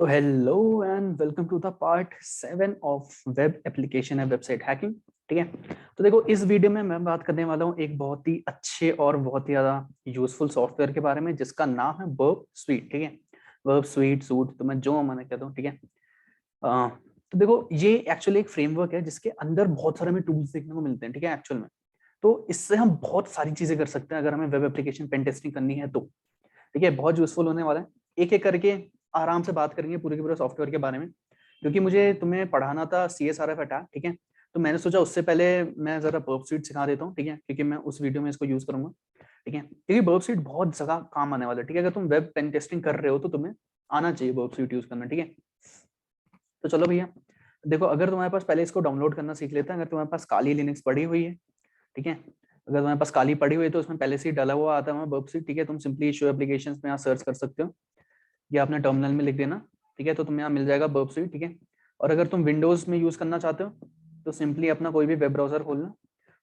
तो hello and welcome to the part 7 of web application and website hacking. ठीक है, तो देखो इस वीडियो में मैं बात करने वाला हूँ एक बहुत ही अच्छे और बहुत ही ज्यादा यूजफुल सॉफ्टवेयर के बारे में जिसका नाम है वर्ब स्वीट। ठीक है, वर्ब स्वीट सूट तो मैं जो मैंने कहता हूँ। ठीक है, तो देखो ये एक्चुअली एक फ्रेमवर्क है जिसके अंदर बहुत सारे हमें टूल्स देखने को मिलते हैं। ठीक है, एक्चुअल में तो इससे हम बहुत सारी चीजें कर सकते हैं अगर हमें वेब एप्लीकेशन पेन टेस्टिंग करनी है तो। ठीक है, बहुत यूजफुल होने वाला है। एक एक करके आराम से बात करेंगे पूरे के पूरे सॉफ्टवेयर के बारे में, क्योंकि मुझे तुम्हें पढ़ाना था CSRF अटैक। ठीक है, तो मैंने सोचा उससे पहले मैं जरा बर्ब स्वीट सिखा देता हूँ। ठीक है, क्योंकि मैं उस वीडियो में इसको यूज करूंगा। ठीक है, क्योंकि बर्ब स्वीट बहुत जगह काम आने वाला है। ठीक है, अगर तुम वेब पेन टेस्टिंग कर रहे हो तो तुम्हें आना चाहिए बर्ब स्वीट यूज करना। ठीक है, तो चलो भैया देखो, अगर तुम्हारे पास पहले इसको डाउनलोड करना सीख लेते हैं। अगर तुम्हारे पास काली लिनक्स पड़ी हुई है, ठीक है, अगर तुम्हारे पास काली पड़ी हुई है तो उसमें पहले से ही डाला हुआ आता है बर्ब स्वीट। ठीक है, तुम सिंपली शो एप्लीकेशंस में यहाँ सर्च कर सकते हो, या अपने टर्मिनल में लिख देना। ठीक है, तो तुम्हें यहाँ मिल जाएगा बर्ब स्वीट। ठीक है, और अगर तुम विंडोज में यूज करना चाहते हो तो सिंपली अपना कोई भी वेब ब्राउजर खोलना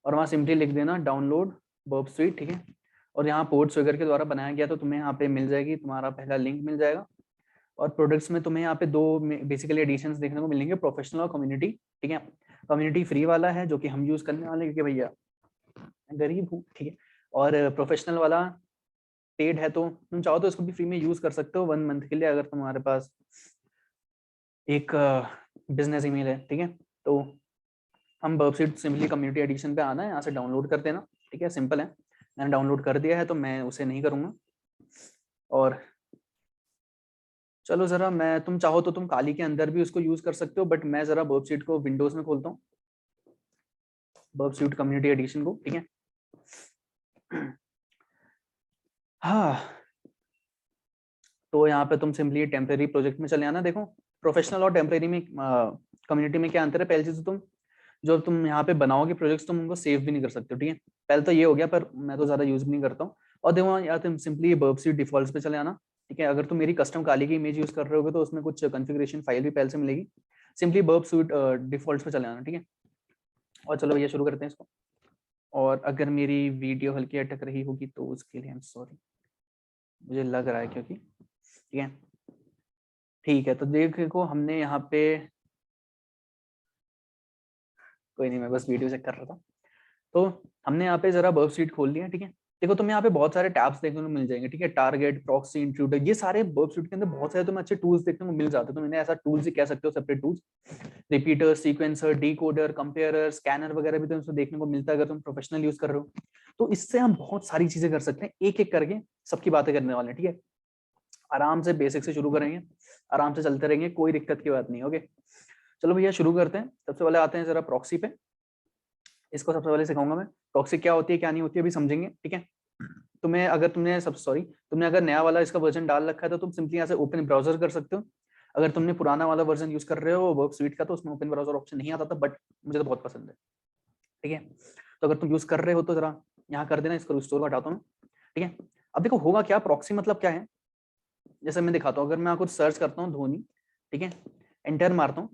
और वहाँ सिंपली लिख देना डाउनलोड बर्ब स्वीट। ठीक है, और यहाँ पोर्ट्स वगैरह के द्वारा बनाया गया तो तुम्हें यहाँ पे मिल जाएगी, तुम्हारा पहला लिंक मिल जाएगा। और प्रोडक्ट्स में तुम्हें यहाँ पे दो बेसिकली एडिशंस देखने को मिलेंगे, प्रोफेशनल और कम्युनिटी। ठीक है, कम्युनिटी फ्री वाला है जो कि हम यूज करने वाले हैं क्योंकि भैया गरीब हूँ। ठीक है, और प्रोफेशनल वाला पेड है, तो तुम चाहो तो इसको भी फ्री में यूज कर सकते हो 1 मंथ के लिए अगर तुम्हारे पास एक बिजनेस ईमेल है। ठीक है, तो हम वर्कशीट सिंपली कम्युनिटी एडिशन पे आना है, यहाँ से डाउनलोड कर देना। ठीक है, सिंपल है, मैंने डाउनलोड कर दिया है तो मैं उसे नहीं करूँगा। और चलो जरा, मैं तुम चाहो तो तुम काली के अंदर भी उसको यूज कर सकते हो, बट मैं जरा वर्कशीट को विंडोज में खोलता हूँ, वर्कशीट कम्युनिटी एडिशन को। ठीक है, हाँ, तो यहाँ पे तुम सिंपली टेम्परेरी प्रोजेक्ट में चले आना। देखो प्रोफेशनल और टेम्परेरी में कम्युनिटी में क्या अंतर है। पहली चीज तो तुम जो तुम यहाँ पे बनाओगे प्रोजेक्ट्स तुम उनको सेव भी नहीं कर सकते हो। ठीक है, पहले तो ये हो गया, पर मैं तो ज्यादा यूज भी नहीं करता हूँ। और देखो यार तुम सिंपली वर्कशीट डिफॉल्ट्स पे चले आना। ठीक है, अगर तुम मेरी कस्टम काली की इमेज यूज कर रहे होगे तो उसमें कुछ कॉन्फ़िगरेशन फाइल भी पहले से मिलेगी। सिंपली वर्कशीट डिफॉल्ट्स पे चले आना। ठीक है, और चलो भैया शुरू करते हैं इसको। और अगर मेरी वीडियो हल्की अटक रही होगी तो उसके लिए आई एम सॉरी, मुझे लग रहा है क्योंकि ठीक है। ठीक है, तो देखो हमने यहाँ पे, कोई नहीं मैं बस वीडियो चेक कर रहा था। तो हमने यहाँ पे जरा वर्ब स्वीट खोल लिया। ठीक है, देखो तुम्हें यहाँ पे बहुत सारे टैब्स देखने को मिल जाएंगे। ठीक है, टारगेट, प्रॉक्सी, इंट्रूडर, ये सारे वर्ब स्वीट के अंदर बहुत सारे तुम्हें अच्छे टूल्स देखने को मिल जाते हैं। तो मैंने ऐसा टूल्स ही कह सकते हो, separate tools, repeater, sequencer, decoder, comparer, scanner वगैरह भी तुम्हें देखने को मिलता है अगर तुम प्रोफेशनल यूज कर रहे हो। तो इससे हम बहुत सारी चीजें कर सकते हैं, एक एक करके सबकी बातें करने वाले हैं। ठीक है, आराम से बेसिक से शुरू करेंगे, आराम से चलते रहेंगे, कोई दिक्कत की बात नहीं। ओके, चलो भैया शुरू करते हैं। सबसे पहले आते हैं जरा प्रॉक्सी पे। इसको सबसे पहले सिखाऊंगा मैं, प्रॉक्सी क्या होती है क्या नहीं होती है अभी समझेंगे। ठीक है, तुम्हें अगर तुमने सब सॉरी तुमने अगर नया वाला इसका वर्जन डाल रखा है तो तुम सिंपली यहाँ से ओपन ब्राउजर कर सकते हो। अगर तुमने पुराना वाला वर्जन यूज कर रहे हो वर्ब स्वीट का तो उसमें ओपन ब्राउजर ऑप्शन नहीं आता था, बट मुझे तो बहुत पसंद है। ठीक है, तो अगर तुम यूज कर रहे हो तो जरा यहाँ कर देना, इसको रिस्टोर हटाता हूँ। ठीक है, अब देखो होगा क्या, प्रॉक्सी मतलब क्या है, जैसे मैं दिखाता हूँ। अगर मैं कुछ सर्च करता हूँ धोनी, ठीक है, एंटर मारता हूँ,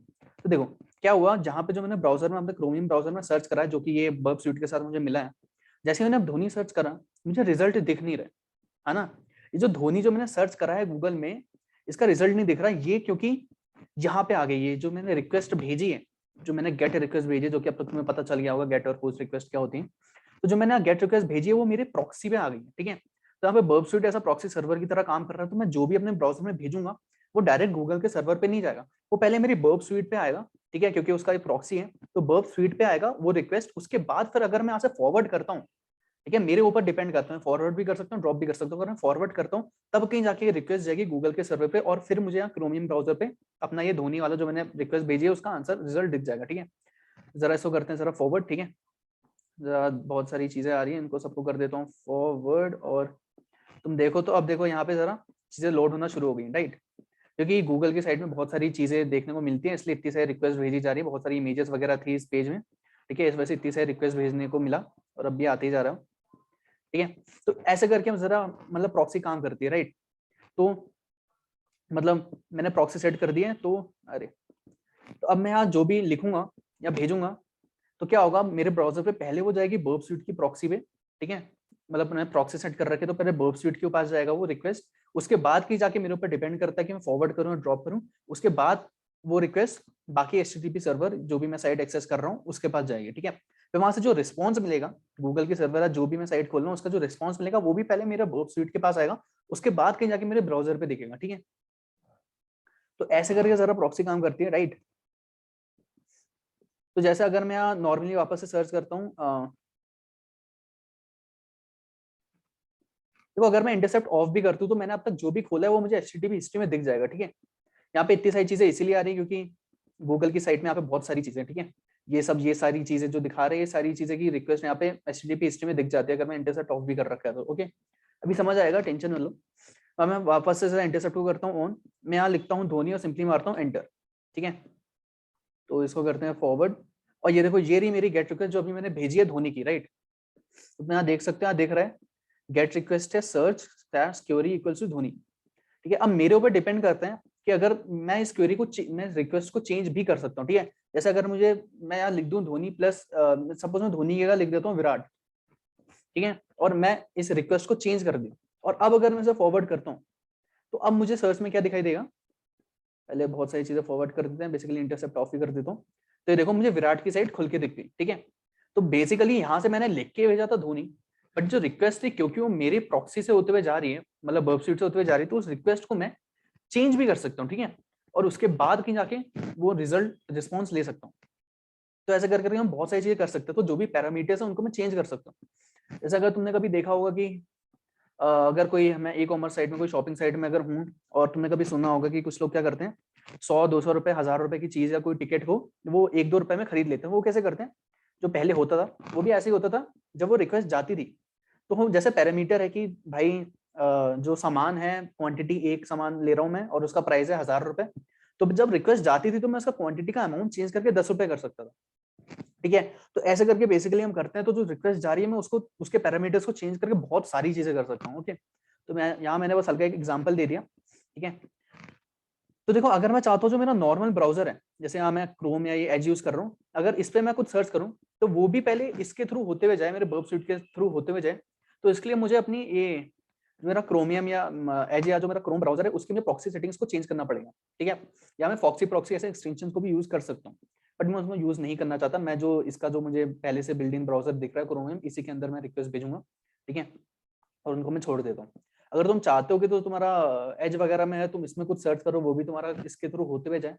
तो देखो क्या हुआ, जहाँ पे जो मैंने ब्राउजर में अपने क्रोमियम ब्राउजर में सर्च करा है जो कि ये वर्ब स्वीट के साथ मुझे मिला है, जैसे मैंने अब धोनी सर्च करा मुझे रिजल्ट दिख नहीं रहा है ना। ये जो धोनी जो मैंने सर्च करा है गूगल में, इसका रिजल्ट नहीं दिख रहा ये, क्योंकि यहाँ पे आ गई ये जो मैंने रिक्वेस्ट भेजी है, जो मैंने गेट रिक्वेस्ट भेजी है, जो कि अब तक तुम्हें पता चल गया होगा गेट और पोस्ट रिक्वेस्ट क्या होती है। तो जो मैंने गेट रिक्वेस्ट भेजी है वो मेरे प्रॉक्सी पे आ गई है। ठीक है, तो यहाँ पे बर्ब स्वीट ऐसा प्रॉक्सी सर्वर की तरह काम कर रहा है। तो मैं जो भी अपने ब्राउजर में भेजूंगा वो डायरेक्ट गूगल के सर्वर पे नहीं जाएगा, वो पहले मेरी बर्ब स्वीट पे आएगा। ठीक है, क्योंकि उसका एक प्रॉक्सी है, तो बर्ब स्वीट पे आएगा वो रिक्वेस्ट, उसके बाद फिर अगर मैं यहाँ से फॉरवर्ड करता हूँ, ठीक है, मेरे ऊपर डिपेंड करता है, फॉरवर्ड भी कर सकता हूँ ड्रॉप भी कर सकता हूँ। अगर मैं फॉरवर्ड करता हूँ तब कहीं जाके रिक्वेस्ट जाएगी गूगल के सर्वर पे, और फिर मुझे यहाँ क्रोमियम ब्राउजर पे अपना ये धोनी वाला जो मैंने रिक्वेस्ट भेजी है उसका आंसर रिजल्ट दिख जाएगा। ठीक है, जरा इसको करते हैं जरा फॉरवर्ड। ठीक है, जरा बहुत सारी चीजें आ रही है, इनको सबको कर देता हूँ फॉरवर्ड, और तुम देखो तो अब देखो यहाँ पे जरा चीजें लोड होना शुरू हो गई, राइट, क्योंकि गूगल की साइड में बहुत सारी चीजें देखने को मिलती है, इसलिए इतनी सारी रिक्वेस्ट भेजी जा रही है, बहुत सारी इमेजेस वगैरह थी इस पेज में। ठीक है, इस वजह से इतनी सारी रिक्वेस्ट भेजने को मिला, और अब भी आते ही जा रहा है। ठीक है, तो ऐसे करके हम जरा मतलब प्रॉक्सी काम करती है, राइट। तो मतलब मैंने प्रॉक्सी सेट कर दिया है, तो अरे, तो अब मैं यहाँ जो भी लिखूंगा या भेजूंगा तो क्या होगा, मेरे ब्राउजर पे पहले वो जाएगी बर्ब स्वीट की प्रॉक्सी पे। ठीक है, मतलब मैंने प्रॉक्सी सेट कर रखे तो पहले बर्ब स्वीट के पास जाएगा वो रिक्वेस्ट, उसके बाद की जाके मेरे ऊपर डिपेंड करता है कि मैं फॉरवर्ड करूँ या ड्रॉप करूँ, उसके बाद वो रिक्वेस्ट बाकी HTTP सर्वर जो भी मैं साइट एक्सेस कर रहा हूँ उसके पास जाएगी, ठीक है। फिर वहां से जो रिस्पॉन्स मिलेगा गूगल के सर्वर, जो भी मैं साइट खोल रहा हूँ उसका जो रिस्पॉन्स मिलेगा वो भी पहले मेरे वर्ब स्यूट के पास आएगा, उसके बाद कहीं जाके मेरे ब्राउजर पे दिखेगा, ठीक है। तो ऐसे करके जरा प्रॉक्सी काम करती है, राइट। तो जैसे अगर मैं यहाँ नॉर्मली वापस से सर्च करता हूँ, देखो अगर मैं इंटरसेप्ट ऑफ भी करती हूँ तो मैंने अब तक जो भी खोला है वो मुझे HTTP हिस्ट्री में दिख जाएगा, ठीक है। यहाँ पे इतनी सारी चीजें इसीलिए आ रही है क्योंकि गूगल की साइट में यहाँ पे बहुत सारी चीजें, ठीक है। ये सारी चीजें जो दिखा रहे हैं, ये सारी चीजें की रिक्वेस्ट यहाँ पे HTTP हिस्ट्री में दिख जाती है अगर मैं इंटरसेप्ट ऑफ भी कर रखा है तो, ओके। अभी समझ आएगा, टेंशन मत लो। अब मैं वापस से इंटरसेप्ट को करता हूँ ऑन, मैं यहाँ लिखता हूँ धोनी और सिंपली मारता हूँ एंटर, ठीक है। तो इसको करते हैं फॉरवर्ड, और ये देखो ये रही मेरी गेट रिक्वेस्ट जो अभी मैंने भेजी है धोनी की, राइट। तो यहाँ देख सकते हैं, यहाँ दिख रहा है गेट रिक्वेस्ट है search slash query equals to Dhoni, ठीक है। अब मेरे ऊपर डिपेंड करते हैं कि अगर मैं इस क्वेरी को मैं रिक्वेस्ट को चेंज भी कर सकता हूँ, ठीक है। जैसे अगर मुझे, मैं यहाँ लिख दूं धोनी प्लस सपोज मैं धोनी की जगह लिख देता हूँ विराट, ठीक है, और मैं इस रिक्वेस्ट को चेंज कर दूं, और अब अगर मैं इसे फॉरवर्ड करता हूँ तो अब मुझे सर्च में क्या दिखाई देगा, पहले बहुत सारी चीजें फॉरवर्ड कर देते हैं, बेसिकली इंटरसेप्ट ऑफ ही कर देता हूँ। तो ये देखो मुझे विराट की साइड खुल के दिख गई, ठीक है। तो बेसिकली यहाँ से मैंने लिख के भेजा था धोनी, बट जो रिक्वेस्ट थी क्योंकि वो मेरी प्रॉक्सी से होते हुए जा रही है, मतलब वेबसाइट से होते हुए जा रही है, तो उस रिक्वेस्ट को मैं चेंज भी कर सकता हूँ, ठीक है, और उसके बाद कहीं जाके वो रिजल्ट रिस्पॉन्स ले सकता हूँ। तो ऐसे कर करके हम बहुत सारी चीजें कर सकते हैं, तो जो भी पैरामीटर्स है उनको मैं चेंज कर सकता हूँ। जैसे अगर तुमने कभी देखा होगा कि अगर कोई, मैं ई कॉमर्स साइट में, कोई शॉपिंग साइट में अगर हूँ, और तुमने कभी सुना होगा कि कुछ लोग क्या करते हैं, 100-200 रुपए, 1000 रुपए की चीज या कोई टिकट को वो 1-2 रुपए में खरीद लेते हैं। वो कैसे करते हैं, जो पहले होता था वो भी ऐसे ही होता था, जब वो रिक्वेस्ट जाती थी तो हम जैसे पैरामीटर है कि भाई जो सामान है, क्वांटिटी एक सामान ले रहा हूँ मैं और उसका प्राइस है 1000 रुपए, तो जब रिक्वेस्ट जाती थी तो मैं उसका क्वांटिटी का अमाउंट चेंज करके 10 रुपए कर सकता था, ठीक है। तो ऐसे करके बेसिकली हम करते हैं, तो जो रिक्वेस्ट जा रही है मैं उसको, उसके पैरामीटर्स को चेंज करके बहुत सारी चीजें कर सकता हूँ, ओके। तो मैं यहाँ, मैंने बस हल्का एक एग्जांपल दे दिया, ठीक है। तो देखो अगर मैं चाहता हूँ जो मेरा नॉर्मल ब्राउजर है, जैसे यहाँ मैं क्रोम या ये एज यूज कर रहा हूँ, अगर इस पे मैं कुछ सर्च करूँ तो वो भी पहले इसके थ्रू होते हुए जाए, मेरे बर्ब स्यूट के थ्रू होते हुए जाए, तो इसके लिए मुझे अपनी ये जो मेरा क्रोमियम या एज या जो मेरा क्रोम ब्राउजर है उसकी मुझे प्रॉक्सी सेटिंग्स को चेंज करना पड़ेगा, ठीक है। या मैं फॉक्सी प्रॉक्सी ऐसे एक्सटेंशन को भी यूज कर सकता हूँ, बट मैं उसमें यूज नहीं करना चाहता। मैं जो इसका जो मुझे पहले से बिल्ड इन ब्राउजर दिख रहा है क्रोमियम, इसी के अंदर मैं रिक्वेस्ट भेजूंगा, ठीक है, और उनको मैं छोड़ देता हूँ। अगर तुम चाहते हो कि तो तुम्हारा एज वगैरह में है, तुम इसमें कुछ सर्च करो वो भी तुम्हारा इसके थ्रू होते हुए जाए,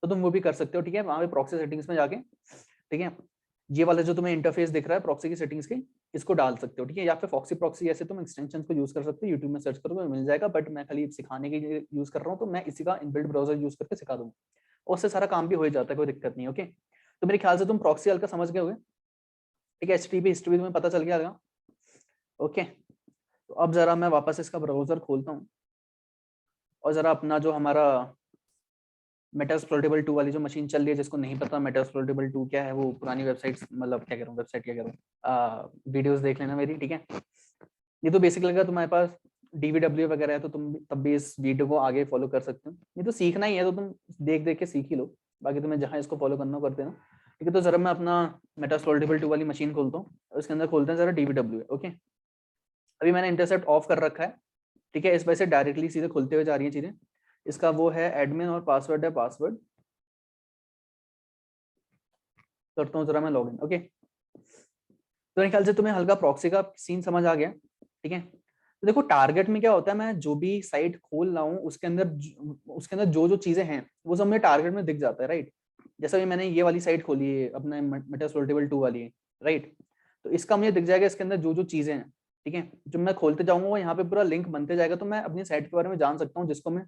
तो तुम वो भी कर सकते हो, ठीक है, वहां पे प्रॉक्सी सेटिंग्स में जाके, ठीक है। ये वाला जो तुम्हें इंटरफेस दिख रहा है प्रॉक्सी की सेटिंग्स की, इसको डाल सकते हो, ठीक है। या फिर फॉक्सी प्रॉक्सी ऐसे तुम एक्सटेंशन को यूज कर सकते हो, यूट्यूब में सर्च करो मिल जाएगा, बट मैं खाली सिखाने के लिए यूज कर रहा हूँ, तो मैं इसी का इनबिल्ट ब्राउजर यूज करके सिखा दूंगा, और उससे सारा काम भी हो जाता है, कोई दिक्कत नहीं, ओके। तो मेरे ख्याल से तुम प्रॉक्सी हल्का समझ गए होगे, ठीक है। HTTP हिस्ट्री तुम्हें पता चल गया होगा, ओके। तो अब जरा मैं वापस इसका ब्राउजर खोलता हूँ, और जरा अपना जो हमारा मेटास्प्लोरेबल 2 वाली जो मशीन चल रही है, जिसको नहीं पता मेटास्प्लोरेबल 2 क्या है, वो पुरानी वेबसाइट, मतलब क्या कह रहा हूँ, वेबसाइट क्या कह रहा हूँ, वीडियोस देख लेना मेरी, ठीक है। ये तो बेसिकली अगर तुम्हारे पास DVW वगैरह है तो तुम तब भी इस वीडियो को आगे फॉलो कर सकते हो। ये तो सीखना ही है तो तुम देख देख के सीख ही लो, बाकी तुम्हें जहाँ इसको फॉलो करना करते हो, ठीक है। तो जरा मैं अपना मेटास्प्लोरेबल 2 वाली मशीन खोलता हूँ, उसके अंदर खोलते हैं जरा DVW, ओके। अभी मैंने इंटरसेप्ट ऑफ कर रखा है, ठीक है, इस वजह से डायरेक्टली सीधे खुलते हुए जा रही है चीजें। इसका वो है एडमिन और पासवर्ड है, पासवर्ड करता हूँ जरा मैं लॉगिन, ओके। तो मेरे ख्याल से तुम्हें हल्का प्रॉक्सी का सीन समझ आ गया, ठीक है। तो देखो टारगेट में क्या होता है, मैं जो भी साइट खोल रहा हूँ उसके अंदर जो जो चीजें हैं वो सब मुझे टारगेट में दिख जाता है, राइट। जैसे मैंने ये वाली साइट खोली है अपने मेटास्प्लोरेबल 2 वाली है, राइट। तो इसका मुझे दिख जाएगा इसके अंदर जो जो चीजें हैं, ठीक है। जब मैं खोलते जाऊंगा वो यहाँ पे पूरा लिंक बनते जाएगा, तो मैं अपनी साइट के बारे में जान सकता हूँ, जिसको मैं,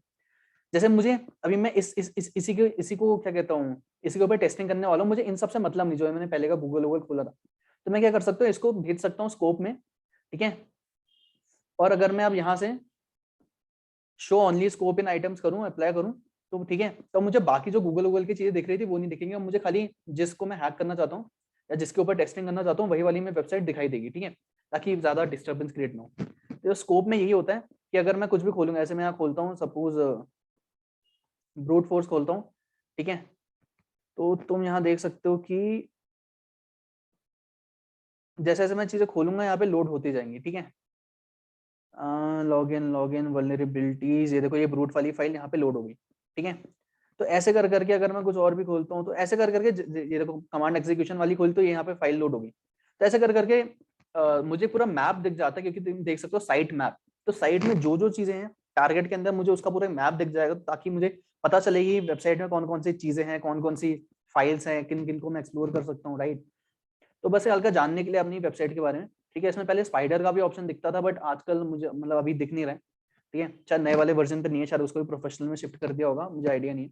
जैसे मुझे अभी मैं इसी को क्या कहता हूँ, इसी के ऊपर टेस्टिंग करने वाला हूँ, मुझे इन सबसे मतलब नहीं, जो है मैंने पहले का गूगल खोला था, तो मैं क्या कर सकता हूँ, इसको भेज सकता हूँ स्कोप में, ठीक है। और अगर मैं अब यहाँ से show only scope in items करूँ, अप्लाई करूँ, तो ठीक है, तो मुझे बाकी जो गूगल की चीजें दिख रही थी वो नहीं दिखेंगे, मुझे खाली जिसको मैं हैक करना चाहता हूँ या जिसके ऊपर टेस्टिंग करना चाहता हूँ वही वाली में वेबसाइट दिखाई देगी, ठीक है, ताकि ज्यादा डिस्टर्बेंस क्रिएट ना हो। तो स्कोप में यही होता है कि अगर मैं कुछ भी खोलूंगा, ऐसे मैं यहाँ खोलता हूँ सपोज ब्रूट फोर्स खोलता हूँ, ठीक है, तो तुम यहाँ देख सकते हो कि जैसे जैसे मैं चीजें खोलूंगा यहाँ पे लोड होती जाएंगी, ठीक है। लॉगिन वल्नरेबिलिटीज, ये देखो ये ब्रूट वाली फाइल यहाँ पे लोड होगी, ठीक है। तो ऐसे कर करके अगर मैं कुछ और भी खोलता हूँ तो ऐसे कर करके ये देखो कमांड एग्जीक्यूशन वाली खोली तो ये यहाँ पे फाइल लोड होगी। तो ऐसे कर करके मुझे पूरा मैप दिख जाता है, क्योंकि तुम देख सकते हो साइट मैप। तो साइट में जो जो चीजें हैं टारगेट के अंदर मुझे उसका पूरा मैप दिख जाएगा, ताकि मुझे पता चलेगी वेबसाइट में कौन कौन सी चीजें हैं, कौन कौन सी फाइल्स हैं, किन किन को मैं एक्सप्लोर कर सकता हूँ, राइट। तो बस ये हल्का जानने के लिए अपनी वेबसाइट के बारे में, ठीक है। इसमें पहले स्पाइडर का भी ऑप्शन दिखता था, बट आजकल मुझे मतलब अभी दिख नहीं रहा है, ठीक है। शायद नए वाले वर्जन पे नहीं है, शायद उसको भी प्रोफेशनल में शिफ्ट कर दिया होगा, मुझे आइडिया नहीं है,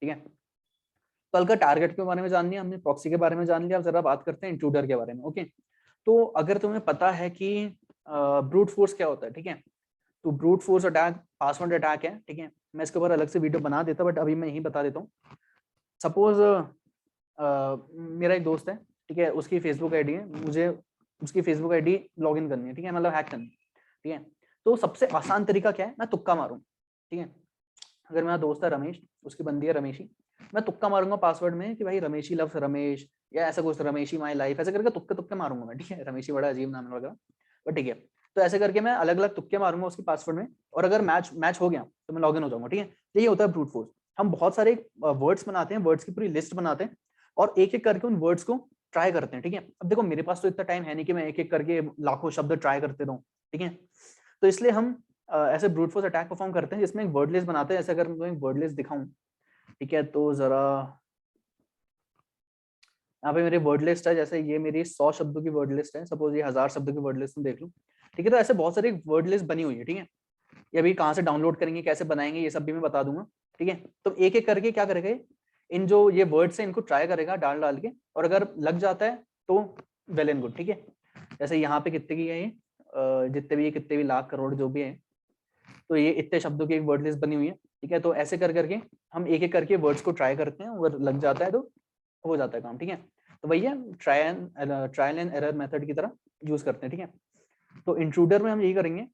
ठीक है। तो हल्का टारगेट के बारे में जान लिया हमने, प्रॉक्सी के बारे में जान लिया। अब जरा बात करते हैं इंट्रूडर के बारे में, ओके। तो अगर तुम्हें पता है कि ब्रूट फोर्स क्या होता है, ठीक है, तो brute force attack password attack है, ठीक है। मैं इसके ऊपर अलग से वीडियो बना देता, बट अभी मैं यही बता देता हूँ। सपोज मेरा एक दोस्त है, ठीक है, उसकी फेसबुक आईडी है, मुझे उसकी फेसबुक आईडी लॉग इन करनी है, ठीक है, मतलब हैक करनी है, ठीक है। तो सबसे आसान तरीका क्या है, मैं तुक्का मारूं, ठीक है। अगर मेरा दोस्त है रमेश, उसकी बंदी है रमेशी, मैं तुक्का मारूंगा पासवर्ड में कि भाई रमेशी लव्स रमेश, या ऐसा कुछ रमेशी माई लाइफ, ऐसे करके तुक्के तुक्के मारूंगा मैं, ठीक है। रमेशी बड़ा अजीब नाम है वगैरह, बट ठीक है। तो ऐसे करके मैं अलग अलग तुक्के मारूंगा उसके पासवर्ड में, और अगर मैच मैच हो गया तो मैं लॉग इन हो जाऊंगा, ठीक है। यही होता है ब्रूट फोर्स। हम बहुत सारे वर्ड्स बनाते हैं, वर्ड्स की पूरी लिस्ट बनाते हैं, और एक एक करके उन वर्ड्स को ट्राई करते हैं, ठीक है। अब देखो मेरे पास तो इतना टाइम है नहीं कि मैं एक एक करके लाखों शब्द ट्राई करते रहूं, ठीक है। तो इसलिए हम ऐसे ब्रूट फोर्स अटैक परफॉर्म करते हैं, जिसमें एक वर्ड लिस्ट बनाते हैं। ऐसे अगर मैं एक वर्ड लिस्ट दिखाऊं, ठीक है, तो जरा यहाँ पे मेरी वर्ड लिस्ट है, जैसे ये मेरी 100 शब्दों की वर्ड लिस्ट है, सपोज ये 1000 शब्दों की वर्ड लिस्ट में देख लूं, ठीक है। तो ऐसे बहुत सारी वर्ड लिस्ट बनी हुई है, ठीक है। ये अभी कहाँ से डाउनलोड करेंगे, कैसे बनाएंगे, ये सब भी मैं बता दूंगा, ठीक है। तो एक एक करके क्या करेगा, इन जो ये वर्ड्स है इनको ट्राई करेगा डाल डाल के, और अगर लग जाता है तो वेल एंड गुड, ठीक है। जैसे यहाँ पे कितने की है ये, कितने भी लाख करोड़ जो भी है, तो ये इतने शब्दों की एक वर्ड लिस्ट बनी हुई है, ठीक है। तो ऐसे कर करके हम एक एक करके वर्ड्स को ट्राई करते हैं, और लग जाता है तो हो जाता है काम, ठीक है। तो भैया ट्रायल एंड एरर मेथड की तरह यूज करते हैं, ठीक है। तो इंट्रूडर में हम यही करेंगे।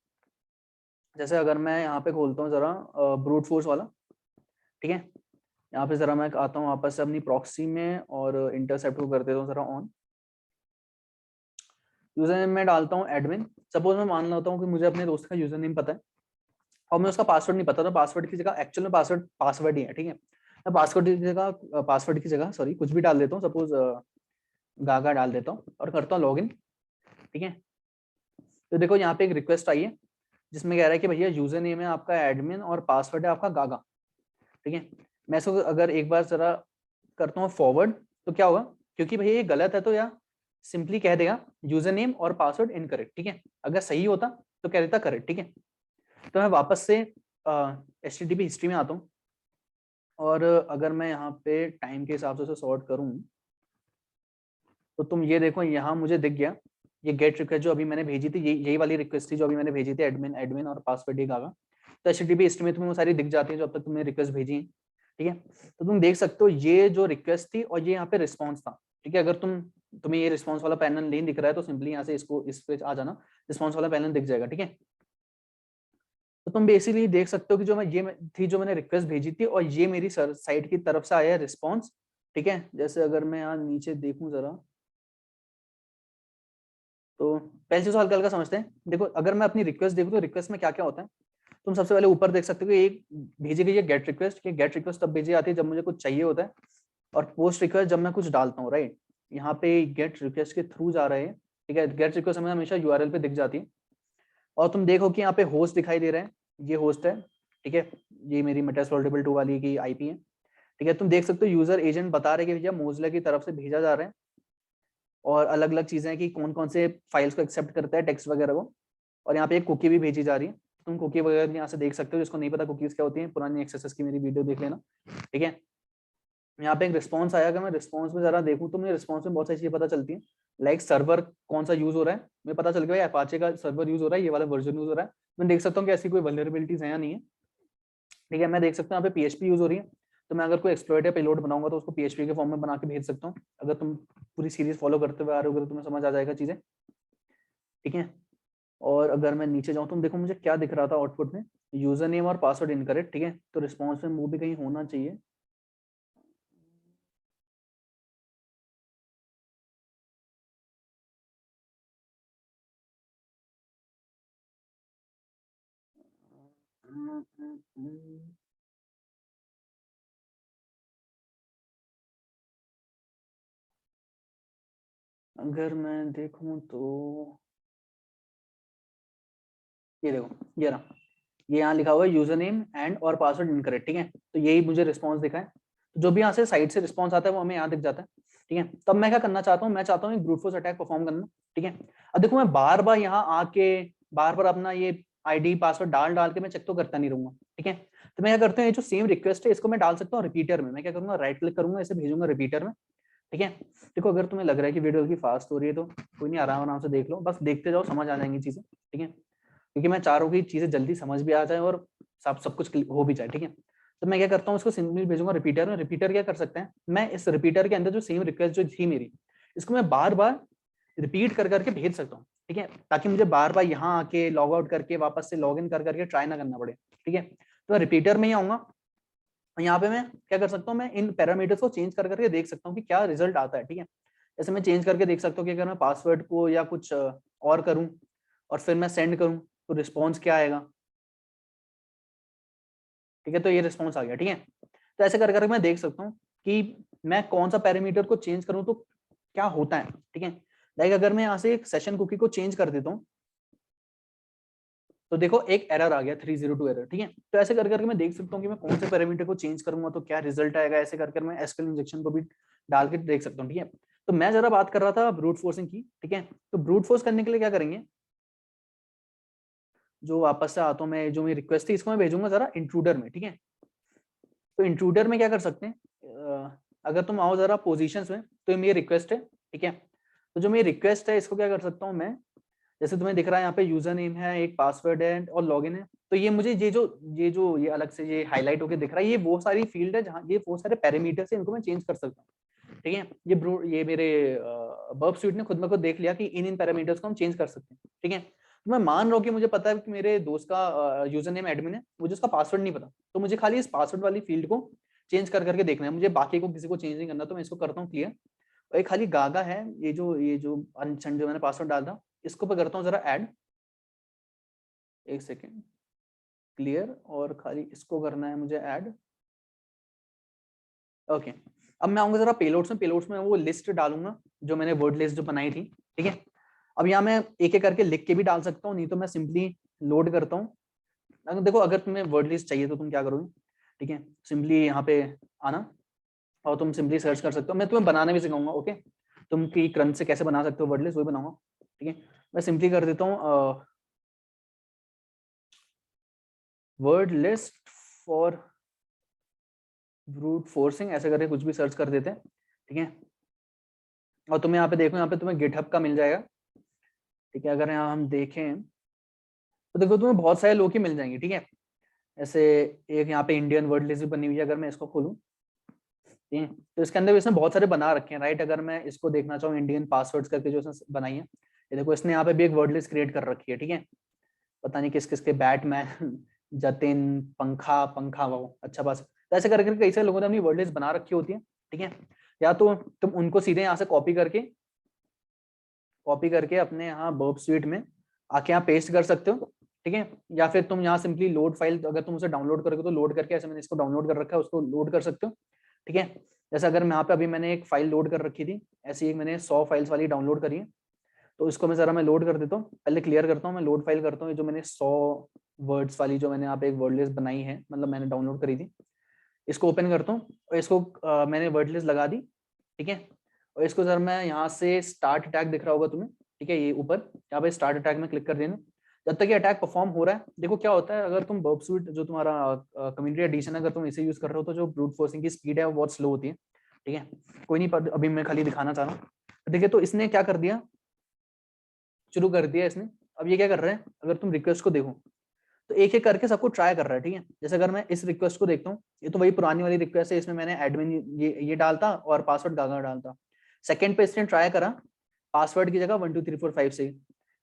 जैसे अगर मैं यहाँ पे खोलता हूँ जरा ब्रूट फोर्स वाला, ठीक है। यहाँ पे जरा मैं आता हूँ वापस से अपनी प्रॉक्सी में, और इंटरसेप्ट को कर देता हूँ जरा ऑन। यूजर नेम में डालता हूँ एडमिन। सपोज मैं मान लेता हूँ कि मुझे अपने दोस्त का यूजर नेम पता है, और मैं उसका पासवर्ड नहीं पता, तो पासवर्ड की जगह एक्चुअल में पासवर्ड ही है, ठीक है। मैं पासवर्ड की जगह सॉरी कुछ भी डाल देता हूँ, सपोज गागा डाल देता हूँ, और करता हूँ लॉगिन, ठीक है। तो देखो यहाँ पे एक रिक्वेस्ट आई है, जिसमें कह रहा है कि भैया यूजर नेम है आपका एडमिन और पासवर्ड है आपका गागा, ठीक है। मैं इसको अगर एक बार जरा करता हूँ फॉरवर्ड, तो क्या होगा, क्योंकि भैया ये गलत है तो या सिंपली कह देगा यूजर नेम और पासवर्ड इनकरेक्ट, ठीक है। अगर सही होता तो कह देता करेक्ट, ठीक है। तो मैं वापस से HTTP हिस्ट्री में आता हूँ, और अगर मैं यहाँ पे टाइम के हिसाब से उसे सॉर्ट करूँ, तो तुम ये देखो यहाँ मुझे दिख गया ये गेट रिक्वेस्ट जो अभी मैंने भेजी थी, यही वाली रिक्वेस्ट थी जो अभी मैंने भेजी थी, एडमिन एडमिन और पासवर्ड ये गागा। तो HTTP हिस्ट्री में तुम्हें वो सारी दिख जाती है जो अब तक तुमने रिक्वेस्ट भेजी है, ठीक है। तो तुम देख सकते हो ये जो रिक्वेस्ट थी और ये यहाँ पे रिस्पॉन्स था, ठीक है। अगर तुम्हें ये रिस्पॉन्स वाला पैनल नहीं दिख रहा है तो सिंपली यहाँ से इसको इस पे आ जाना, रिस्पॉन्स वाला पैनल दिख जाएगा, ठीक है। तो तुम बेसिकली देख सकते हो कि थी जो मैंने रिक्वेस्ट भेजी थी, और ये मेरी साइट की तरफ से आया है रिस्पॉन्स, ठीक है। जैसे अगर मैं यहाँ नीचे देखूं जरा, तो पहले चीज हल्का हल्का समझते हैं। देखो अगर मैं अपनी रिक्वेस्ट देखूं तो रिक्वेस्ट में क्या क्या होता है, तुम सबसे पहले ऊपर देख सकते हो कि एक भेजी गई है गेट रिक्वेस्ट, कि गेट रिक्वेस्ट तब भेजी जाती है जब मुझे कुछ चाहिए होता है, और पोस्ट रिक्वेस्ट जब मैं कुछ डालता हूँ, राइट। यहाँ पे गेट रिक्वेस्ट के थ्रू जा रहे हैं, ठीक है। गेट रिक्वेस्ट हमें हमेशा URL पे दिख जाती है, और तुम देखो कि यहाँ पे होस्ट दिखाई दे रहे हैं, ये होस्ट है, ठीक है। ये मेरी मेटास्प्लोरेबल 2 वाली की IP है, ठीक है। तुम देख सकते हो यूजर एजेंट बता रहे हैं कि भैया मोजिला की तरफ से भेजा जा रहा है, और अलग अलग चीजें हैं कि कौन कौन से फाइल्स को एक्सेप्ट करता है, टेक्स्ट वगैरह को। और यहाँ पे एक कुकी भी भेजी जा रही है, तुम कुकी वगैरह यहाँ से देख सकते हो, जिसको नहीं पता कुकीज क्या होती है, पुरानी एक्सेसेस की मेरी वीडियो देख लेना, ठीक है। यहाँ पे एक रिस्पॉन्स आया, अगर मैं रिस्पॉन्स में जरा देखूँ तो मुझे रिस्पॉन्स में बहुत सारी चीजें पता चलती है, लाइक सर्वर कौन सा यूज हो रहा है, मुझे पता चल गया अपाचे का सर्वर यूज हो रहा है, ये वाला वर्जन यूज हो रहा है। मैं देख सकता हूँ कि ऐसी कोई वल्नरेबिलिटीज है या नहीं है, ठीक है। मैं देख सकता हूँ यहाँ पे PHP यूज हो रही है, तो मैं अगर कोई एक्सप्लॉइट या पेलोड बनाऊंगा तो उसको PHP के फॉर्म में बना के भेज सकता हूँ। अगर तुम पूरी सीरीज फॉलो करते हुए आ रहे हो तो तुम्हें समझ आ जाएगा चीजें, ठीक है। और अगर मैं नीचे जाऊँ तुम देखो मुझे क्या दिख रहा था आउटपुट में, यूजर नेम और पासवर्ड इनकरेक्ट, ठीक है। तो रिस्पॉन्स में वो भी कहीं होना चाहिए, अगर मैं देखूं तो ये देखो, ये रहा, ये यहाँ लिखा हुआ है यूजर नेम एंड और पासवर्ड इनकरेक्ट, ठीक है। तो यही मुझे रिस्पॉन्स दिखा है। तो जो भी यहाँ से साइड से रिस्पॉन्स आता है वो हमें यहाँ दिख जाता है, ठीक है। तब मैं क्या करना चाहता हूँ, मैं चाहता हूँ एक ब्रूट फोर्स अटैक परफॉर्म करना, ठीक है। अब देखो मैं बार बार यहाँ आके बार बार अपना ये आईडी पासवर्ड डाल डाल के मैं चेक तो करता नहीं रहूंगा, ठीक है। तो मैं क्या करता हूँ, ये जो सेम रिक्वेस्ट है इसको मैं डाल सकता हूँ रिपीटर में। मैं क्या करूंगा, राइट क्लिक करूंगा, इसे भेजूंगा रिपीटर में, ठीक है। देखो अगर तुम्हें लग रहा है कि वीडियो की फास्ट हो रही है तो कोई नहीं, आराम आराम से देख लो, बस देखते जाओ, समझ आ जाएंगी चीजें, ठीक है। क्योंकि मैं चाह रहा हूँ कि चीजें जल्दी समझ भी आ जाए और सब कुछ हो भी जाए, ठीक है। तो मैं क्या करता हूँ, इसको सिंपली भेजूंगा रिपीटर में। रिपीटर क्या कर सकते हैं, मैं इस रिपीटर के अंदर जो सेम रिक्वेस्ट जो थी मेरी, इसको मैं बार बार रिपीट कर करके भेज सकता हूँ, ठीक है। ताकि मुझे बार बार यहाँ आके लॉग आउट करके वापस से लॉग इन कर करके ट्राई ना करना पड़े, ठीक है। तो रिपीटर में ही आऊंगा, यहाँ पे मैं क्या कर सकता हूँ, मैं इन पैरामीटर्स को चेंज कर करके देख सकता हूँ कि क्या रिजल्ट आता है, ठीक है। जैसे मैं चेंज करके देख सकता हूँ कि अगर मैं पासवर्ड को या कुछ और करूँ और फिर मैं सेंड करूँ तो रिस्पॉन्स क्या आएगा, ठीक है। तो ये रिस्पॉन्स आ गया, ठीक है। तो ऐसे कर करके मैं देख सकता हूँ कि मैं कौन सा पैरामीटर को चेंज करूँ तो क्या होता है, ठीक है। लाइक अगर मैं यहाँ से एक सेशन कुकी को चेंज कर देता हूँ तो देखो एक एरर आ गया, 302 एरर, ठीक है। तो ऐसे कर करके मैं देख सकता हूँ कि मैं कौन से पैरामीटर को चेंज करूंगा तो क्या रिजल्ट आएगा। ऐसे करके मैं एसक्यूएल इंजेक्शन को भी डाल के देख सकता हूँ, ठीक है। तो मैं जरा बात कर रहा था ब्रूट फोर्सिंग की, ठीक है। तो ब्रूट फोर्स करने के लिए क्या करेंगे, जो वापस से आता हूँ मैं, जो मेरी रिक्वेस्ट थी इसको मैं भेजूंगा जरा इंट्रूडर में, ठीक है। तो इंट्रूडर में क्या कर सकते हैं, अगर तुम आओ जरा पोजीशंस में, तो ये मेरी रिक्वेस्ट है, ठीक है। तो जो मेरी रिक्वेस्ट है इसको क्या कर सकता हूँ मैं, जैसे तुम्हें दिख रहा है यहाँ पे यूजर नेम है, एक पासवर्ड है और लॉगिन है। तो ये मुझे ये अलग से ये हाईलाइट होकर दिख रहा है, ये वो सारी फील्ड है जहाँ ये वो सारे पैरामीटर्स है, इनको मैं चेंज कर सकता हूँ, ठीक है। ये मेरे बर्ब स्यूट ने खुद में खुद देख लिया कि इन पैरामीटर्स को हम चेंज कर सकते हैं, ठीक है। तो मैं मान रहा हूँ कि मुझे पता है कि मेरे दोस्त का यूजर नेम एडमिन है, मुझे उसका पासवर्ड नहीं पता, तो मुझे खाली इस पासवर्ड वाली फील्ड को चेंज कर करके देखना है, मुझे बाकी को किसी को चेंज नहीं करना। तो मैं इसको करता हूँ क्लियर, और एक खाली गागा है, ये जो अनचंड जो मैंने पासवर्ड डाला था, इसको मैं करता हूँ जरा ऐड, एक सेकेंड, क्लियर, और खाली इसको करना है मुझे ऐड, ओके। अब मैं आऊंगा जरा पेलोड्स में, पेलोड्स में वो लिस्ट डालूंगा जो मैंने वर्ड लिस्ट जो बनाई थी, ठीक है। अब यहाँ मैं एक एक करके लिख के भी डाल सकता हूँ, नहीं तो मैं सिंपली लोड करता हूँ। देखो अगर तुम्हें वर्ड लिस्ट चाहिए तो तुम क्या करोगे, ठीक है, सिंपली यहाँ पे आना और तुम सिंपली सर्च कर सकते हो। मैं तुम्हें बनाना भी सिखाऊंगा, ओके। तुम की क्रंच से कैसे बना सकते हो वर्ड लिस्ट वही बनाऊंगा, ठीक है। मैं सिंपली कर देता हूँ word list for brute forcing, ऐसे करके कुछ भी सर्च कर देते हैं, ठीक है। और तुम्हें यहाँ पे देखो, यहाँ पे तुम्हें गिटहब का मिल जाएगा, ठीक है। अगर यहाँ हम देखें तो देखो तुम्हें बहुत सारे लोग ही मिल जाएंगे, ठीक है। ऐसे एक यहाँ पे इंडियन वर्ड लिस्ट भी बनी हुई है, अगर मैं इसको खोलूँ, ठीक है, तो इसके अंदर भी इसने बहुत सारे बना रखे हैं, राइट। अगर मैं इसको देखना चाहूँ इंडियन पासवर्ड्स करके जो इसने बनाई है, ये देखो इसने यहाँ पे भी एक वर्ड लिस्ट क्रिएट कर रखी है, ठीक है। पता नहीं किस किस के, बैटमैन जतिन, पंखा पंखा वो अच्छा पास, तो ऐसे करके कई सारे लोगों ने अपनी वर्ड लिस्ट बना रखी होती है, ठीक है। या तो तुम उनको सीधे यहाँ से कॉपी करके अपने यहाँ वर्ब स्वीट में आके यहाँ पेस्ट कर सकते हो, ठीक है। या फिर तुम यहाँ सिंपली लोड फाइल, अगर तुम उसे डाउनलोड करोगे तो लोड करके, ऐसे मैंने इसको डाउनलोड कर रखा है, उसको लोड कर सकते हो, ठीक है। जैसे अगर मैं यहाँ पे अभी मैंने एक फाइल लोड कर रखी थी, ऐसी एक मैंने 100 फाइल्स वाली डाउनलोड करी है, तो इसको मैं जरा मैं लोड कर देता हूँ, पहले क्लियर करता हूँ, मैं लोड फाइल करता हूँ। ये जो मैंने 100 वर्ड्स वाली जो मैंने यहाँ पे एक वर्ड लिस्ट बनाई है, मतलब मैंने डाउनलोड करी थी, इसको ओपन करता हूँ और इसको मैंने वर्ड लिस्ट लगा दी, ठीक है। और इसको सर मैं यहाँ से स्टार्ट अटैक दिख रहा होगा तुम्हें, ठीक है, ये ऊपर यहाँ पे स्टार्ट अटैक में क्लिक कर देना। जब तक ये अटैक परफॉर्म हो रहा है, देखो क्या होता है, अगर तुम बर्ब स्वीट जो तुम्हारा कम्युनिटी एडिशन अगर तुम इसे यूज कर रहे हो तो जो ब्रूट फोर्सिंग की स्पीड है वो बहुत स्लो होती है, ठीक है। कोई नहीं, पर अभी मैं खाली दिखाना चाह रहा हूँ, ठीक है। तो इसने क्या कर दिया, शुरू कर दिया इसने। अब ये क्या कर रहा है, अगर तुम रिक्वेस्ट को देखो तो एक एक करके सबको ट्राई कर रहा है, ठीक है। जैसे अगर मैं इस रिक्वेस्ट को देखता हूँ, ये तो वही पुरानी वाली रिक्वेस्ट है, इसमें मैंने एडमिन ये डालता और पासवर्ड गागा डालता। सेकंड पे इसने ट्राई करा पासवर्ड की जगह 1 2 3 4 5 से,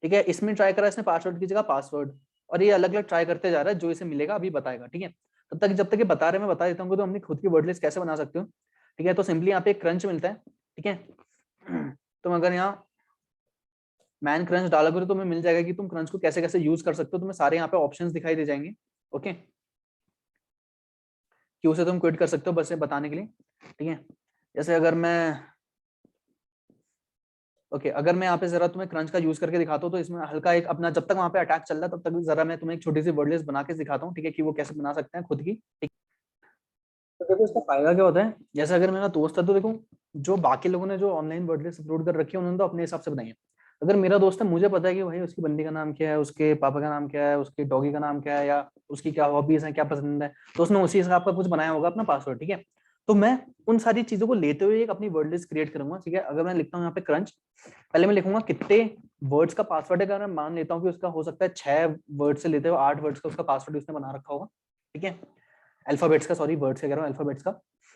ठीक है। इसमें ट्राई करा इसने पासवर्ड की जगह पासवर्ड, और ये अलग अलग ट्राई करते जा रहा है, जो इसे मिलेगा अभी बताएगा, ठीक है। तब तक जब तक ये बता रहे मैं बता देता हूँ तो अपनी खुद की वर्ड लिस्ट कैसे बना सकते हो, ठीक है। तो सिंपली यहाँ पे एक क्रंच मिलता है, ठीक है। तुम अगर यहाँ मैन क्रंच डालोगे तो तुम्हें मिल जाएगा कि तुम क्रंच को कैसे कैसे यूज कर सकते हो, तुम्हें सारे यहाँ पे ऑप्शंस दिखाई दे जाएंगे, ओके, क्यू से तुम क्विट कर सकते हो बस ये बताने के लिए, ठीक है। जैसे अगर मैं अगर मैं यहाँ पे जरा तुम्हें क्रंच का यूज करके दिखाता हूँ, तो इसमें हल्का एक अपना, जब तक वहाँ पे अटैक चल रहा है तब तक जरा मैं तुम्हें एक छोटी सी वर्ड लिस्ट बना के दिखाता हूँ, ठीक है, कि वो कैसे बना सकते हैं खुद की, ठीक। तो देखो इसका फायदा क्या होता है, जैसे अगर मेरा दोस्त है तो देखो, जो बाकी लोगों ने जो ऑनलाइन वर्ड लिस्ट अपलोड कर रखी है उन्होंने तो अपने हिसाब से बनाई है। अगर मेरा दोस्त है, मुझे पता है कि भाई उसकी बंदी का नाम क्या है, उसके पापा का नाम क्या है, उसके डॉगी का नाम क्या है, या उसकी क्या हॉबीज है, क्या पसंद है, तो उसने उसी हिसाब का कुछ बनाया होगा अपना पासवर्ड, ठीक है। तो मैं उन सारी चीजों को लेते हुए एक अपनी वर्ड लिस्ट क्रिएट करूंगा, ठीक है। अगर मैं लिखता हूँ यहाँ पे क्रंच, पहले मैं लिखूंगा कितने वर्ड्स का पासवर्ड है। अगर मैं मान लेता हूँ कि उसका हो सकता है 6 वर्ड से लेते हुए 8 वर्ड्स का उसका पासवर्ड उसने बना रखा होगा, ठीक है। अल्फाबेट्स का, सॉरी वर्ड्स कह रहा हूँ, अल्फाबेट्स का,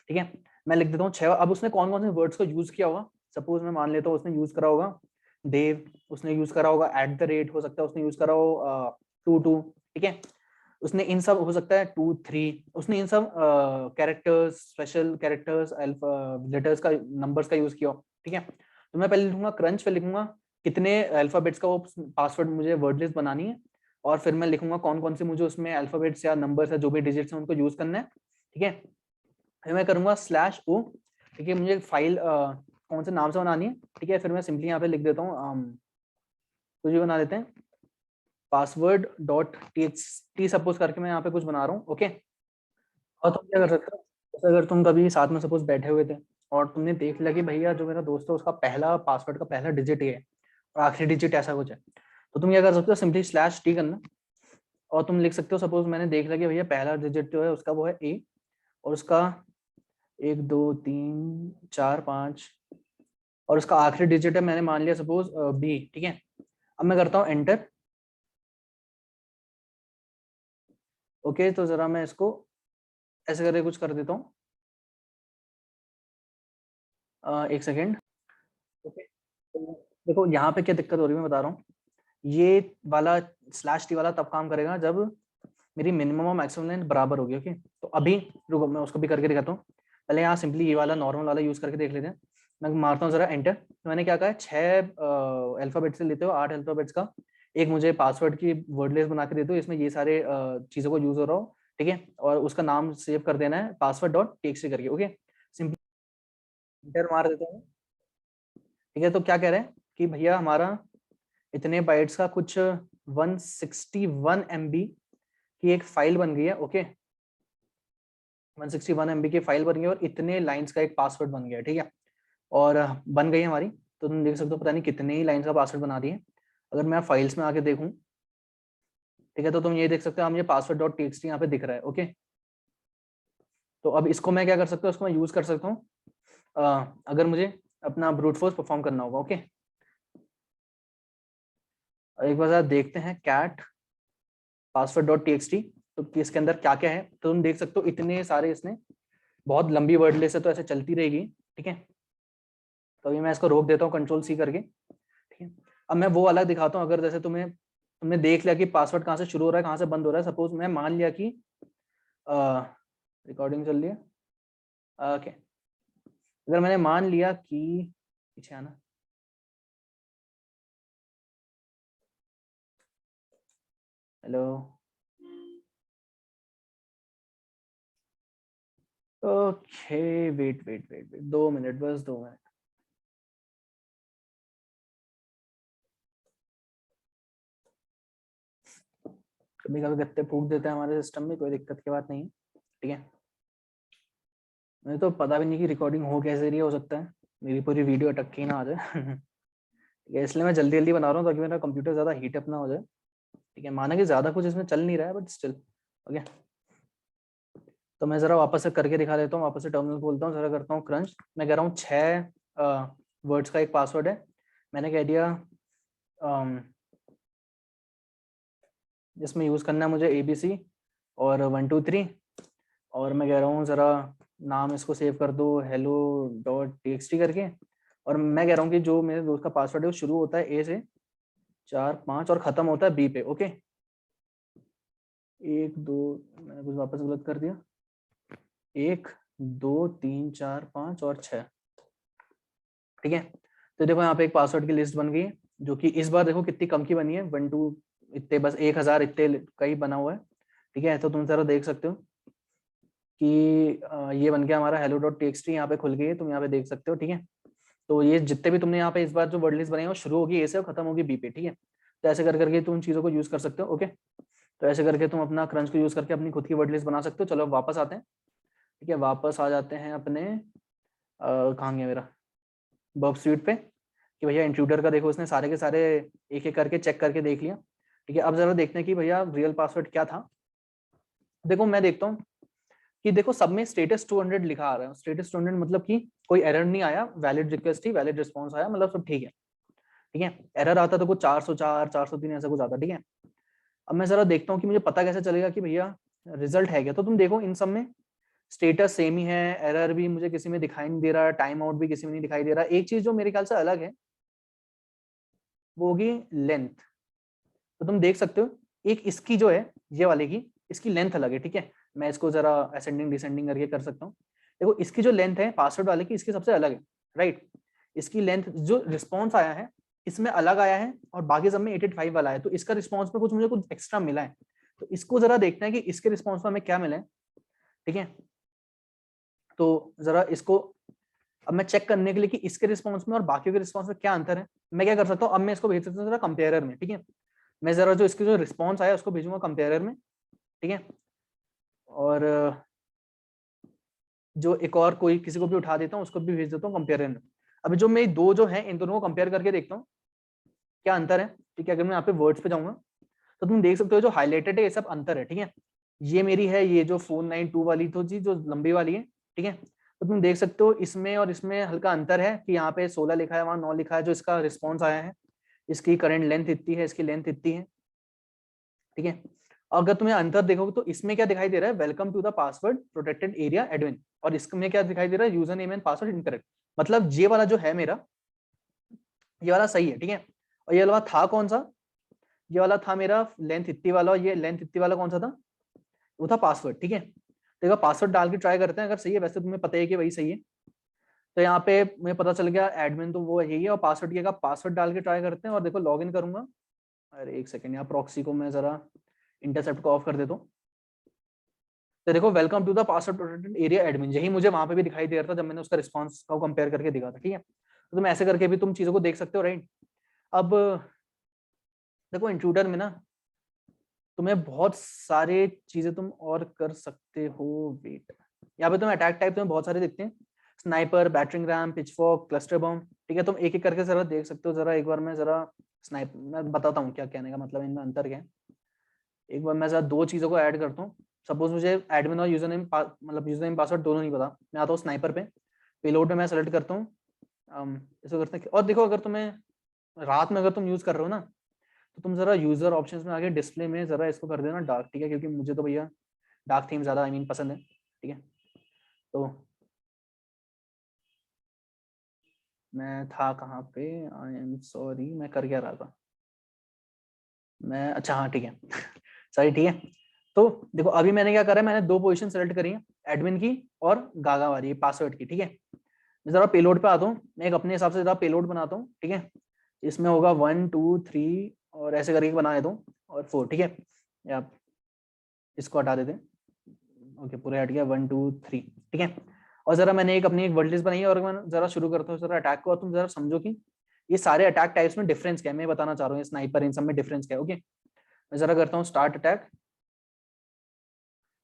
ठीक है। मैं लिख देता हूँ 6। अब उसने कौन कौन से वर्ड्स को यूज किया होगा, सपोज मैं मान लेता हूँ उसने यूज करा होगा देव, उसने यूज करा होगा @ हो सकता है उसने यूज करा हो 22, ठीक है। उसने इन सब, हो सकता है 2 3, उसने इन सब कैरेक्टर्स, स्पेशल कैरेक्टर्स, लेटर्स का, नंबर्स का यूज किया हो, ठीक है। तो मैं पहले लिखूंगा क्रंच, फिर लिखूंगा कितने अल्फाबेट्स का वो पासवर्ड मुझे वर्ड लिस्ट बनानी है, और फिर मैं लिखूंगा कौन कौन से मुझे उसमें अल्फाबेट्स या नंबर्स या जो भी डिजिट्स हैं उनको यूज करना है, ठीक है। फिर मैं करूंगा /o, ठीक है। मुझे फाइल कौन से नाम से बनानी है, ठीक है। फिर मैं सिंपली यहाँ पे लिख देता हूँ कुछ भी बना देते हैं, password.txt सपोज करके मैं यहाँ पे कुछ बना रहा हूँ, ओके। और तुम क्या कर सकते हो, जैसे अगर तुम कभी साथ में सपोज बैठे हुए थे और तुमने देख लिया कि भैया जो मेरा दोस्त है उसका पहला पासवर्ड का पहला डिजिट ये है और आखिरी डिजिट ऐसा कुछ है, तो तुम क्या कर सकते हो, सिंपली /t करना, और तुम लिख सकते हो, सपोज मैंने देख लिया कि भैया पहला डिजिट जो है उसका वो है A, और उसका 1 2 3 4 5, और उसका आखिरी डिजिट है, मैंने मान लिया सपोज B, ठीक है। अब मैं करता हूँ एंटर, ओके। तो जरा मैं इसको ऐसे करके कुछ कर देता हूँ, एक सेकेंड, ओके। तो देखो यहाँ पे क्या दिक्कत हो रही है मैं बता रहा हूँ, ये वाला /t वाला तब काम करेगा जब मेरी मिनिमम और मैक्सिमम लेंथ बराबर होगी, ओके। तो अभी रुको मैं उसको भी करके दिखाता हूँ, पहले यहाँ सिंपली ये वाला नॉर्मल वाला यूज करके देख लेते हैं। मैं मारता हूँ जरा एंटर, तो मैंने क्या कहा है 6 अल्फाबेट से लेते हो 8 अल्फाबेट्स का एक मुझे पासवर्ड की वर्ड लिस्ट बना के दे दो, इसमें ये सारे चीजों को यूज हो रहा हो, ठीक है। और उसका नाम सेव कर देना है password.txt करके, ओके। सिंपली एंटर मार देता हूँ, ठीक है। तो क्या कह रहे हैं कि भैया हमारा इतने बाइट्स का कुछ 161 MB की एक फाइल बन गई है, ओके। 161 MB की फाइल बन गई और इतने लाइंस का एक पासवर्ड बन गया, ठीक है। और बन गई हमारी, तो तुम देख सकते हो पता नहीं कितने ही लाइंस का पासवर्ड बना दिए। अगर मैं फाइल्स में आके देखूं, ठीक है, तो तुम ये देख सकते हो मुझे password.txt यहाँ पे दिख रहा है, ओके। तो अब इसको मैं क्या कर सकता हूँ, इसको मैं यूज कर सकता हूँ अगर मुझे अपना ब्रूट फोर्स परफॉर्म करना होगा, ओके। एक बार जरा देखते हैं कैट password.txt, तो इसके अंदर क्या क्या है, तो तुम देख सकते हो इतने सारे, इसने बहुत लंबी वर्ड लिस्ट है तो ऐसे चलती रहेगी, ठीक है। तो अभी मैं इसको रोक देता हूँ Ctrl+C करके, ठीक है। अब मैं वो अलग दिखाता हूँ, अगर जैसे तुमने देख लिया कि पासवर्ड कहाँ से शुरू हो रहा है कहाँ से बंद हो रहा है, सपोज मैं मान लिया कि रिकॉर्डिंग चल रही है, ओके। अगर मैंने मान लिया कि, पीछे आना, hello, okay, wait wait wait wait 2 minute, बस 2 मिनट। कभी कभी गत्ते फूक देते हैं हमारे सिस्टम में, कोई दिक्कत की बात नहीं है, ठीक है। मुझे तो पता भी नहीं कि रिकॉर्डिंग हो कैसे रही है, हो सकता है मेरी पूरी वीडियो अटक के ही ना आ जाए ठीक है, इसलिए मैं जल्दी जल्दी बना रहा हूँ ताकि मेरा कंप्यूटर ज्यादा हीट अप ना हो जाए, ठीक है। माना कि ज्यादा कुछ इसमें चल नहीं रहा है बट स्टिल, ओके। तो मैं जरा वापस से करके दिखा देता हूँ, वापस से टर्मिनल खोलता हूँ, जरा करता हूँ क्रंच। मैं कह रहा हूँ 6 वर्ड्स का एक पासवर्ड है, मैंने कह दिया जिसमें यूज करना है मुझे ABC और 1 2 3, और मैं कह रहा हूँ जरा नाम इसको सेव कर दो hello.txt करके, और मैं कह रहा हूँ कि जो मेरे दोस्त का पासवर्ड है वो शुरू होता है A से 4 5 और खत्म होता है B पे, ओके। 1 2, मैंने कुछ वापस गलत कर दिया, 1 2 3 4 5 और 6, ठीक है। तो देखो यहाँ पे एक पासवर्ड की लिस्ट बन गई है, जो कि इस बार देखो कितनी कम की बनी है, 1 2 इतने, बस 1000 इतने का ही बना हुआ है, ठीक है। तो तुम जरा देख सकते हो कि ये बन गया हमारा hello.txt, यहाँ पे खुल गई है, तुम यहाँ पे देख सकते हो। ठीक है। तो ये जितने भी तुमने यहाँ पे इस बार जो वर्ड लिस्ट बनाई है वो शुरू होगी ए से और खत्म होगी बी पे। ठीक है। तो ऐसे कर करके तुम चीजों को यूज कर सकते हो। ओके। तो ऐसे करके तुम अपना क्रंच को यूज करके अपनी खुद की वर्ड लिस्ट बना सकते हो। चलो वापस आते हैं। ठीक है, वापस आ जाते हैं अपने कहाँ गया मेरा वर्ब स्वीट पे, कि भैया इंट्रूडर का देखो इसने सारे के सारे एक एक करके चेक करके देख लिया। ठीक है। अब जरा देखते हैं कि भैया रियल पासवर्ड क्या था। देखो मैं देखता हूँ कि देखो सब में स्टेटस 200 लिखा आ रहा है। स्टेटस 200 मतलब कि कोई एरर नहीं आया, वैलिड रिक्वेस्ट थी, वैलिड रिस्पॉन्स आया, मतलब सब ठीक है। ठीक है। एरर आता तो कुछ 404 403 ऐसा कुछ आता। ठीक है। अब मैं जरा देखता हूँ कि मुझे पता कैसे चलेगा कि भैया रिजल्ट है क्या। तो तुम देखो इन सब में स्टेटस सेम ही है, एरर भी मुझे किसी में दिखाई नहीं दे रहा, टाइम आउट भी किसी में नहीं दिखाई दे रहा। एक चीज जो मेरे ख्याल से अलग है वो होगी लेंथ। तो तुम देख सकते हो एक इसकी जो है ये वाले की, इसकी लेंथ अलग है। ठीक है। मैं इसको जरा असेंडिंग डिसेंडिंग करके कर सकता हूँ। देखो इसकी जो लेंथ है पासवर्ड वाले की, इसकी सबसे अलग है। राइट। इसकी लेंथ जो रिस्पॉन्स आया है इसमें अलग आया है और बाकी सब में 885 वाला है। तो इसका रिस्पॉन्स में कुछ मुझे कुछ एक्स्ट्रा मिला है। तो इसको जरा देखते हैं कि इसके रिस्पॉन्स में हमें क्या मिला है। ठीक है। तो जरा इसको अब मैं चेक करने के लिए कि इसके रिस्पॉन्स में और बाकी के रिस्पॉन्स में क्या अंतर है, मैं क्या कर सकता हूँ, अब मैं इसको भेज सकता हूँ जरा कंपेयरर में। ठीक है। मैं जरा जो इसके जो रिस्पॉन्स आया उसको भेजूंगा कंपेयरर में। ठीक है। और जो एक और कोई किसी को भी उठा देता हूँ उसको भी भेज देता हूँ कंपेयरर में। अभी जो मेरी दो जो है इन दोनों को कंपेयर करके देखता हूँ क्या अंतर है। ठीक है। अगर मैं यहाँ पे वर्ड्स पे जाऊंगा तो तुम देख सकते हो जो हाईलाइटेड है ये सब अंतर है। ठीक है। ये मेरी है, ये जो 492 वाली तो जी जो लंबी वाली है। ठीक है। तो तुम देख सकते हो इसमें और इसमें हल्का अंतर है कि यहाँ पे 16 लिखा है, वहां 9 लिखा है। जो इसका रिस्पॉन्स आया है इसकी करंट लेंथ इतनी है, इसकी लेंथ इतनी है। ठीक है। अगर तुम्हें अंतर देखोगे तो इसमें क्या दिखाई दे रहा है, welcome to the password protected area admin, और इसमें क्या दिखाई दे रहा है, user name and password incorrect. मतलब ये वाला जो है मेरा, ये वाला सही है। ठीक है। और ये वाला था कौन सा, ये वाला था मेरा लेंथ इतनी वाला, और ये लेंथ इतनी वाला कौन सा था, वो था पासवर्ड। ठीक है। तो एक बार पासवर्ड डाल के ट्राई करते हैं, अगर सही है, वैसे तुम्हें पता है कि वही सही है। तो यहाँ पे मुझे पता चल गया एडमिन तो वो यही है, और पासवर्ड की जगह पासवर्ड डाल के ट्राई करते हैं। और देखो लॉग इन करूंगा, अरे एक सेकंड, यहाँ प्रॉक्सी को मैं जरा इंटरसेप्ट को ऑफ कर देता हूँ। तो देखो welcome to the password protected area admin, यही मुझे वहां पे भी दिखाई दे रहा था जब मैंने उसका रिस्पॉन्स को कंपेयर करके दिखा था। ठीक है। तो तुम ऐसे करके भी तुम चीजों को देख सकते हो। राइट। अब देखो इंट्रूडर में ना तुम्हें बहुत सारे चीजें तुम और कर सकते हो। वेट, यहाँ पे तुम्हें अटैक टाइप तुम्हें बहुत सारे दिखते हैं, sniper, battering ram, pitchfork, cluster bomb. ठीक है। तुम एक एक करके जरा देख सकते हो। जरा एक बार मैं जरा मैं बताता हूँ क्या कहने का मतलब, इनमें अंतर क्या है। एक बार मैं जरा दो चीजों को ऐड करता हूँ। सपोज मुझे एडमिन और यूजर नेम मतलब यूजर नेम पासवर्ड दोनों नहीं पता, मैं आता हूँ स्नाइपर पे, पेलोड में मैं सेलेक्ट करता हूँ। इसको करते हैं। और देखो अगर तुम्हें रात में अगर तुम यूज कर रहे हो ना, तो तुम जरा यूजर ऑप्शंस में आगे डिस्प्ले में जरा इसको कर देना डार्क। ठीक है। क्योंकि मुझे तो भैया डार्क थीम ज्यादा पसंद है। ठीक है। तो मैं था कहाँ पे, आई एम सॉरी, मैं कर क्या रहा था मैं, अच्छा हाँ ठीक है सॉरी। ठीक है। तो देखो अभी मैंने क्या करा है, मैंने दो पोजीशन सेलेक्ट करी है, एडमिन की और गागा वाली पासवर्ड की। ठीक है। मैं जरा पेलोड पे आता हूँ, मैं एक अपने हिसाब से जरा पेलोड बनाता हूँ। ठीक है। इसमें होगा 1 2 3 और ऐसे करके बना देता हूँ, और 4। ठीक है। या इसको हटा देते हैं। ओके, पूरे हट गया 1 2 3। ठीक है। और जरा मैंने एक अपनी एक वर्ड लिस्ट बनाई है, और मैं जरा शुरू करता हूँ जरा अटैक को, और तुम जरा समझो कि ये सारे अटैक टाइप्स में डिफरेंस क्या है, मैं बताना चाह रहा हूँ स्नाइपर इन सब में डिफरेंस क्या है। ओके। मैं जरा करता हूँ स्टार्ट अटैक।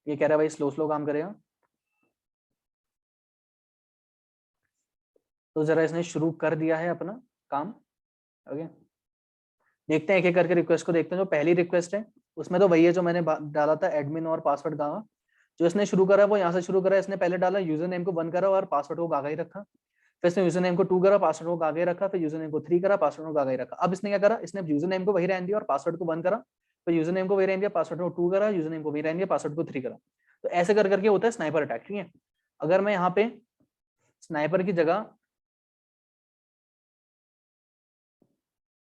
ये कह रहा है भाई स्लो स्लो काम करेगा, तो जरा इसने शुरू कर दिया है अपना काम। ओके। देखते हैं एक एक करके रिक्वेस्ट को देखते हैं। जो पहली रिक्वेस्ट है उसमें तो वही है जो मैंने डाला था, एडमिन और पासवर्ड गावा। जो इसने शुरू करा वो यहाँ से शुरू करा, इसने पहले डाला यूजर नेम को 1 करा और पासवर्ड को गागा ही रखा। फिर इसने यूजर नेम को 2 करा, पासवर्ड को गागा ही रखा। फिर यूजर नेम को 3 करा, पासवर्ड को गागा ही रखा। अब इसने क्या करा, इसने यूजर नेम को वही रहने दिया और पासवर्ड को 1 करा। फिर यूजर नेम को वही रहने दिया, पासवर्ड को 2 करा, यूजर नेम को वही रहने दिया, पासवर्ड को 3 करा। तो ऐसे कर करके होता है स्नाइपर अटैक। ठीक है। अगर मैं यहाँ पे स्नाइपर की जगह,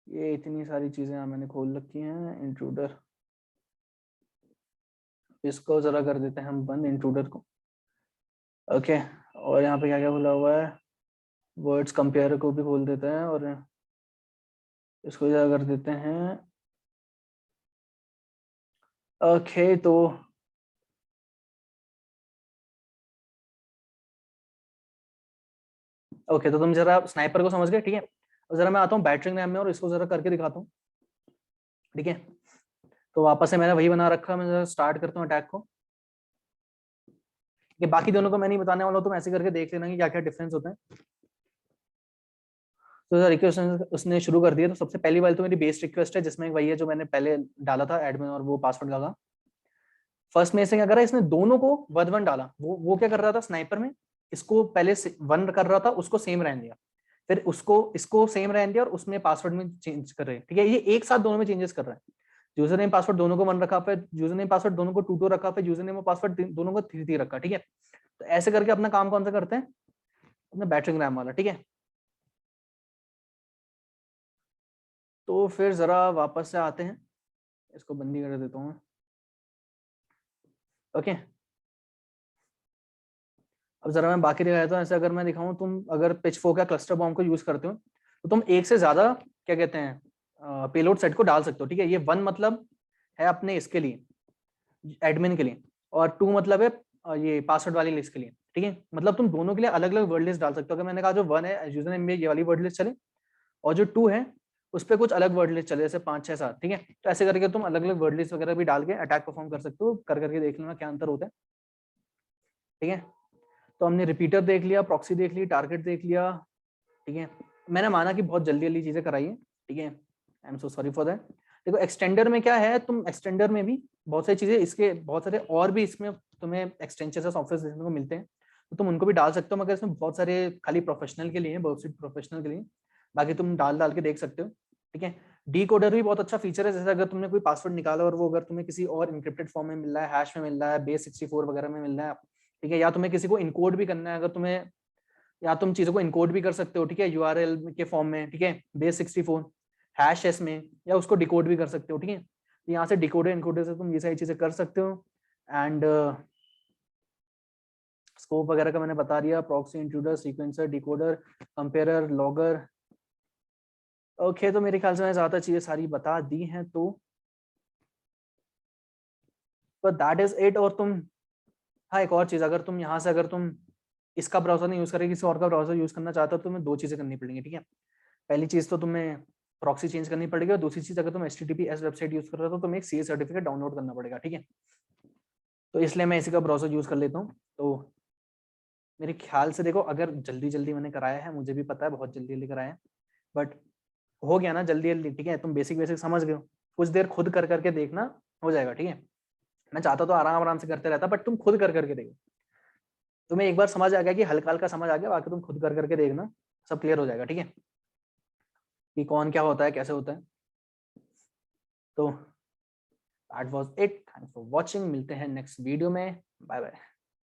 ये इतनी सारी चीजें यहाँ मैंने खोल रखी हैं, इंट्रूडर, इसको जरा कर देते हैं हम बंद, इंट्रूडर को। ओके। और यहाँ पे क्या क्या खुला हुआ है, वर्ड्स कंपेयर को भी खोल देते हैं, और इसको जरा कर देते हैं। ओके। तो ओके, तो तुम जरा स्नाइपर को समझ गए, ठीक है। और जरा मैं आता हूँ बैटरिंग रैम में और इसको जरा करके दिखाता हूँ, ठीक है। तो वापस से मैंने वही बना रखा, मैं जरा स्टार्ट करता हूँ अटैक को। ये बाकी दोनों को मैं नहीं बताने वाला हूँ, तुम ऐसे करके देख लेना कि क्या क्या डिफरेंस होते हैं। तो रिक्वेस्ट उसने शुरू कर दिया। तो सबसे पहली वाली तो मेरी बेस रिक्वेस्ट है, जिसमें वही है जो मैंने पहले डाला था एडमिन और वो पासवर्ड लगा। फर्स्ट में इसने क्या करा, इसने दोनों को वन वन डाला। वो क्या कर रहा था स्नाइपर में, इसको पहले वन कर रहा था, उसको सेम रहने दिया, फिर उसको इसको सेम रहने दिया और उसमें पासवर्ड में चेंज कर रहे हैं, ठीक है। ये एक साथ दोनों में चेंजेस कर रहा है। यूजर नेम पासवर्ड दोनों को वन रखा, फिर यूजर नेम पासवर्ड दोनों को टू टू रखा, फिर यूजर नेम और पासवर्ड दोनों को थ्री थ्री रखा, ठीक है। तो ऐसे करके अपना काम कौन सा करते हैं, अपना बैटरिंग रैम वाला, ठीक है। तो फिर जरा वापस से आते हैं, इसको बंदी कर देता हूँ, ओके। अब जरा मैं बाकी दिखाता हूँ। ऐसे अगर मैं दिखाऊं, तुम अगर पिचफोर्क या क्लस्टर बॉम्ब को यूज करते हो तो तुम एक से ज्यादा क्या कहते हैं पेलोड सेट को डाल सकते हो, ठीक है। ये वन मतलब है अपने इसके लिए, एडमिन के लिए, और टू मतलब है ये पासवर्ड वाली लिस्ट के लिए, ठीक है। मतलब तुम दोनों के लिए अलग अलग वर्ड लिस्ट डाल सकते हो। अगर मैंने कहा जो वन है यूजर नेम में ये वाली वर्ड लिस्ट चले, और जो टू है उस पर कुछ अलग वर्ड लिस्ट चले, जैसे 5 6 7, ठीक है। तो ऐसे करके तुम अलग अलग वर्ड लिस्ट वगैरह भी डाल के अटैक परफॉर्म कर सकते हो, कर करके देख लेना क्या अंतर होता है, ठीक है। तो हमने रिपीटर देख लिया, प्रॉक्सी देख ली, टारगेट देख लिया, ठीक है। मैंने माना कि बहुत जल्दी जल्दी चीजें कराई है, ठीक है। I am so sorry for that. देखो एक्सटेंडर में क्या है, तुम एक्सटेंडर में भी बहुत सारी चीजें, इसके बहुत सारे और भी इसमें तुम्हें एक्सटेंशन सॉफ्टवेयर देखने को मिलते हैं, तो तुम उनको भी डाल सकते हो। मगर इसमें बहुत सारे खाली प्रोफेशनल के लिए है, वर्कशीट प्रोफेशनल के लिए, बाकी तुम डाल डाल के देख सकते हो, ठीक है। डी कोडर भी बहुत अच्छा फीचर है। जैसे अगर तुमने कोई पासवर्ड निकाला और वो अगर तुम्हें किसी और इनक्रिप्टेड फॉर्म में मिल रहा है, हैश में मिल रहा है, बेस 64 वगैरह में मिल रहा है, ठीक है, या तुम्हें किसी को इनकोड भी करना है, अगर तुम्हें, या तुम चीजों को इनकोड भी कर सकते हो, ठीक है, यूआरएल के फॉर्म में, ठीक है, बेस 64 हैश एस में, या उसको डिकोड भी कर सकते हो, ठीक है। तो यहाँ से डिकोडर इनकोडर से तुम ये सारी चीजें कर सकते हो। एंड स्कोप वगैरह का मैंने बता दिया, proxy, intruder, sequencer, decoder, comparer, logger. Okay, तो मेरे ख्याल से मैं ज्यादा चीजें सारी बता दी हैं, तो दैट इज इट। और तुम, हाँ एक और चीज, अगर तुम यहाँ से, अगर तुम इसका ब्राउजर नहीं यूज करेगी, किसी और का ब्राउजर यूज करना चाहते हो, तो तुम्हें दो चीजें करनी पड़ेंगी, ठीक है। पहली चीज तो तुम्हें प्रॉक्सी चेंज करनी पड़ेगी, और दूसरी चीज अगर तुम HTTPS वेबसाइट यूज कर रहे हो तो तुम्हें एक CA सर्टिफिकेट डाउनलोड करना पड़ेगा, ठीक है। तो इसलिए मैं इसी का ब्राउजर यूज कर लेता हूँ। तो मेरे ख्याल से देखो, अगर जल्दी जल्दी मैंने कराया है, मुझे भी पता है बहुत जल्दी जल्दी कराया है, बट हो गया ना जल्दी जल्दी, ठीक है। तुम बेसिक बेसिक समझ गए हो, कुछ देर खुद कर करके देखना, हो जाएगा, ठीक है। मैं चाहता तो आराम आराम से करते रहता, बट तुम खुद कर करके देखो। तुम्हें एक बार समझ आ गया कि हल्का हल्का समझ आ गया, बाकी तुम खुद कर करके देखना, सब क्लियर हो जाएगा, ठीक है, कि कौन क्या होता है, कैसे होता है। तो that was it, thanks for watching, मिलते हैं नेक्स्ट वीडियो में, बाय बाय।